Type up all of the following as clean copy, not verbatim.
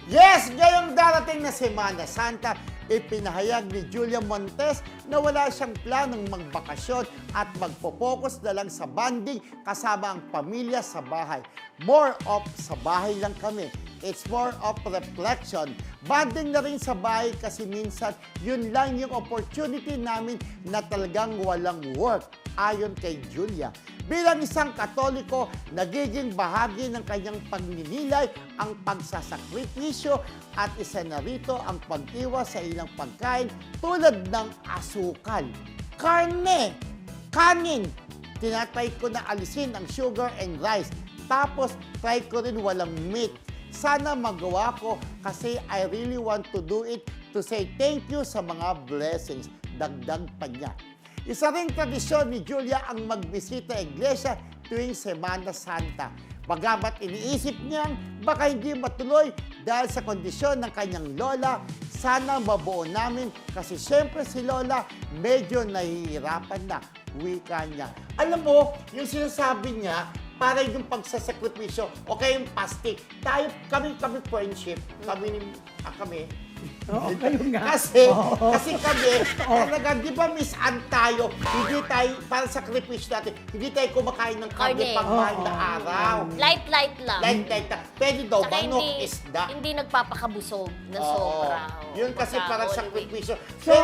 Yes, ngayong darating na Semana Santa, ipinahayag ni Julia Montes na wala siyang planong magbakasyon at magpo-focus na lang sa bonding kasama ang pamilya sa bahay. More of sa bahay lang kami. It's more of reflection. Bonding na rin sa bahay kasi minsan yun lang yung opportunity namin na talagang walang work, ayon kay Julia. Bilang isang Katoliko, nagiging bahagi ng kanyang pagninilay ang pagsasakripisyo at isa na rito ang pag-iwas sa ilang pagkain tulad ng asukal, karne, kanin. Tinatry ko na alisin ang sugar and rice. Tapos, try ko rin walang meat. Sana magawa ko kasi I really want to do it to say thank you sa mga blessings. Dagdag pa niya. Isa ring tradisyon ni Julia ang magbisita sa iglesia tuwing Semana Santa. Bagamat iniisip niyang baka hindi matuloy dahil sa kondisyon ng kanyang lola, sana mabuo namin kasi siyempre si lola medyo nahihirapan na, wika niya. Alam mo, yung sinasabi niya, para yung pagsasakripisyo, okay yung fasting. Kami friendship, kami, Oo, kayo nga. Kasi kami, talaga, di ba miss-an tayo, hindi tayo, para sa sakripisyo natin, hindi tayo kumakain ng karne pag mahal na araw. Light lang. Light lang. Pwede daw, Saka manok, isda. Hindi nagpapakabusog na sobra. Yun kasi para sa sakripisyo. So,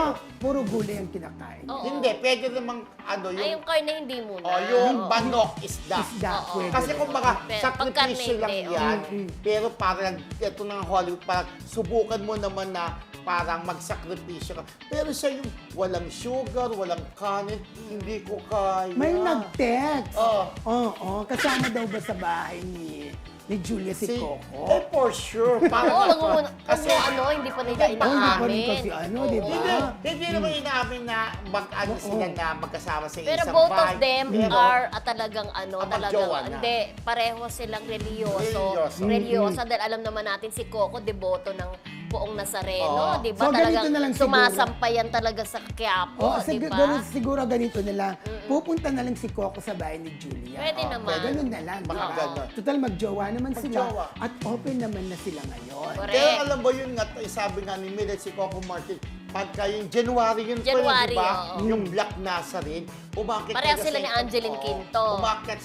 puro gulay ang kinakain. Oo. Hindi, pwede namang Ay, yung karne hindi muna. yung Oo. manok, isda. Isda, Oo. pwede. Kasi kung baka Pero sakripisyo pagkarne, lang hindi, yan, oo. pero parang ito ng Hollywood, parang subukan mo naman na parang magsakripisyo ka. Pero siya yung walang sugar, walang kanin, hindi ko kaya. May nag-text. Oo. Oo, kasama daw ba sa bahay ni Julia si Coco? For sure. Oo, Kasi, hindi pa nila Hindi pa rin inaamin. kasi di ba? hindi naman inaamin na mag-ano sila na magkasama sa Pero isang both bahay. of them Pero, are talagang magjowa talagang, na. hindi, pareho silang Religyoso. religyoso. Dahil alam naman natin si Coco, deboto ng Poong Nazareno, Oo. di ba? So, ganito Talagang na lang siguro. sumasampayan talaga sa Quiapo, Oo, di ba? siguro ganito na lang. Pupunta na lang si Coco sa bahay ni Julia. Pwede naman. Ganun na lang. Baka diba? ganun. Total, magjowa naman Magjowa. sila. At open naman na sila ngayon. Correct. Pero alam mo yun nga, sabi nga ni Mildred si Coco Martin, pagka yung January yun pa yun, January, di ba? oo. Yung Black Nazarene, umakit Pareho talaga sila sa ni Angeline Quinto. Umakit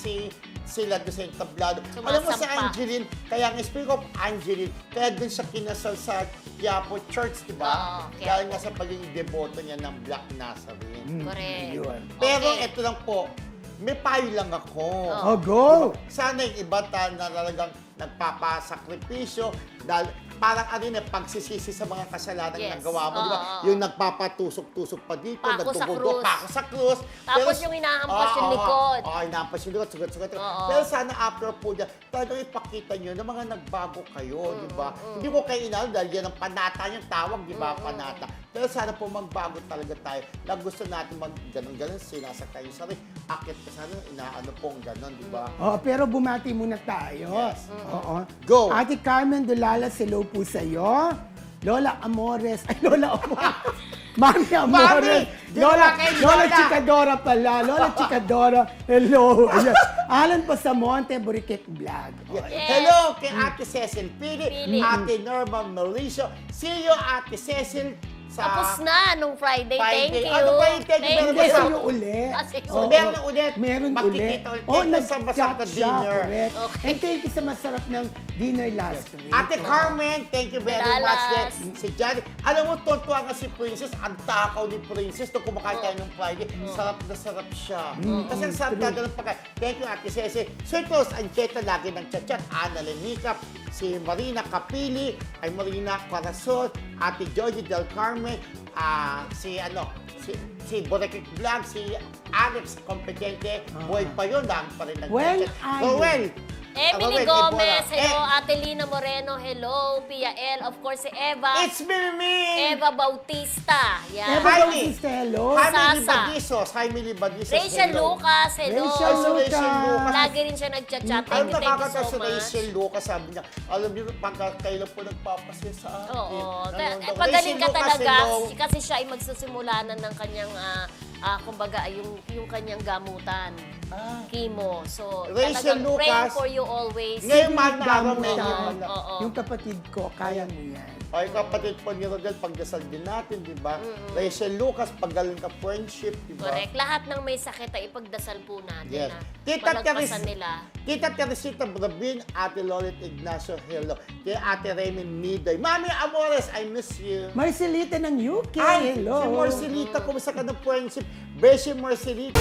sila doon sa entablado. Alam mo si Sumasampa. Angeline, kaya ang speak of Angeline, kaya doon siya kinasal sa Quiapo Church, di ba? Oo, Quiapo. Dahil nga sa pagiging deboto niya ng Black Nazarene. Correct. Yun. Pero Okay. ito lang po, may payo lang ako. Oh, go! Sana yung iba na talagang nagpapasakripisyo dahil parang pagsisisi sa mga kasalanan Yes. na gawa mo, di ba? Oo. Yung nagpapatusok-tusok pa dito, Pako sa krus. pako sa krus. Tapos yung hinahampas yung likod. Oo, hinahampas yung likod, sugat-sugat. Oo. Pero sana after po dyan, talagang ipakita nyo na mga nagbago kayo, di ba? Hindi ko kayo inalo dahil yan ang panata yung tawag, di ba? Panata. Pero sana po magbago talaga tayo na gusto natin mag-ganon-ganon, sinasakta yung sarili. Akit ka sana, inaano pong ganon, di ba? Oh, pero bumati muna tayo. Yes. Oo. Go. Ate Carmen Dulalas, hello po sa'yo. Lola Amores. Ay, Lola Amores. Mami Amores. Mami! Lola kay Lola Lola. Chicadora pala. Lola Chicadora. Hello. Ayan. Alan Pasamonte, Buriket Vlog. Yeah. Yes. Hello kay Ate Cecil Pili, Pili. Ate Norma Mauricio. See you, Ate Cecil, sa Tapos na nung Friday. Thank you. Ano ba yung thank you? Hindi, Basta- sa'yo ulit. Kasi Oo. meron ulit. Meron ulit. Magkikita ulit. Oh, Thank you sa masarap na nag-chat siya, dinner. correct. Okay. And thank you sa masarap ng dinner last week. Ate Carmen, thank you very much. Dallas. Then, si Johnny. Alam mo, tontuwa nga si Princess. Ang takaw ni Princess nung kumakain tayo ng Friday. Sarap na sarap siya. Kasi ang sarap talaga ng pagkain. Thank you, Ate Ceci. Sir Close, Ancheta, lagi ng chat-chat. Ana Lenica, si Marina Capili, ay Marina Corazon, Ate Joji Del Carmen, si Borekik Vlog, si Alex Competente, buhay pa yun, dami pa rin Well, nag-chat. ayun. Rowel, Emily Rowel Gomez, Ibola. hello. Ate Lina Moreno, hello. Pia L, of course, si Eva. It's me! Eva Bautista. Yan. Eva Jaime. Bautista, hello. Jaime Sasa. Libadisos. Jaime Libadisos. Rachel hello. Lucas, hello. Rachel Lucas. Lagi rin siya nagchat-chat. Alam, Thank you nakakatawa so si much. Rachel Lucas, sabi niya, alam niyo, pagka kailan po nagpapasya sa akin. Oo. Ganun daw. Pagaling ka Rachel Lucas, talaga hello. kasi siya ay magsusimula na ng kanyang kumbaga yung kanyang gamutan. chemo. So, Rachel talagang praying Lucas. for you always. Ngayon, mahal na araw Damo na siya. yun. Oo. Yung kapatid ko, kaya mo yan. O, yung kapatid po ni Rodel, pagdasal din natin, di ba? Rachel Lucas, pagaling ka friendship, di ba? Correct. Lahat ng may sakit ay ipagdasal po natin. Yes. Na malagpasan nila. Tita Teresita Brabin, Ate Lolit Ignacio, hello. Kay Ate Raymond Miday. Mami Amores, I miss you. Marcelita ng UK, Ay, hello. si Marcelita, kumusta ka ng friendship? Beshi Marcelita.